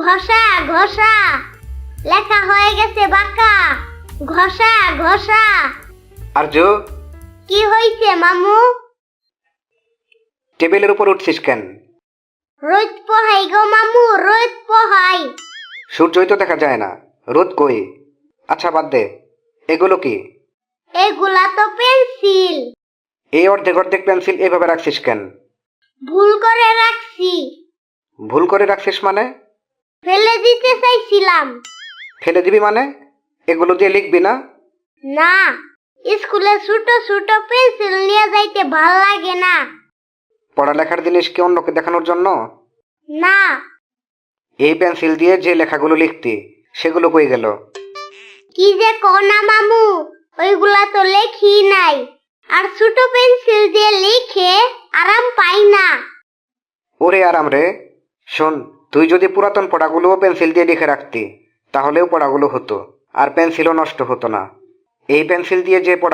ঘষা ঘষা, লেখা হয়ে গেছে বাঁকা। ঘষা ঘষা। আর্য, কি হইছে মামু? টেবিলের উপর উঠছিস কেন? রোদ পোহাই গো মামু, রোদ পোহাই। সূর্যই তো দেখা যায় না, রোদ কই? আচ্ছা বাদ দে, এগুলো কি? এগুলা তো পেন্সিল। এই অর্ধেক অর্ধেক পেন্সিল এভাবে রাখছিস কেন? ভুল করে রাখছি। ভুল করে রাখছিস মানে? ফেলে দিতে চাইছিলাম। ফেলে দিবি মানে? এগুলো দিয়ে লিখবি না? না, স্কুলে ছোট ছোট পেন্সিল নিয়ে যাইতে ভাল লাগে না। পড়ালেখার জিনিসকে অন্যকে দেখানোর জন্য? না। এই পেন্সিল দিয়ে যে লেখাগুলো লিখতি সেগুলো কই গেল? কি যে কোনা মামু, ওইগুলা তো লেখি নাই। আর ছোট পেন্সিল দিয়ে লিখে আরাম পাই না। ওরে আরাম রে। শোন, তুই যদি পুরাতন পড়াগুলোও পেন্সিল দিয়ে লিখে রাখতি তাহলেও পড়াগুলো হতো, আর পেন্সিলও নষ্ট হতো না। এই পেন্সিল দিয়ে যে পড়া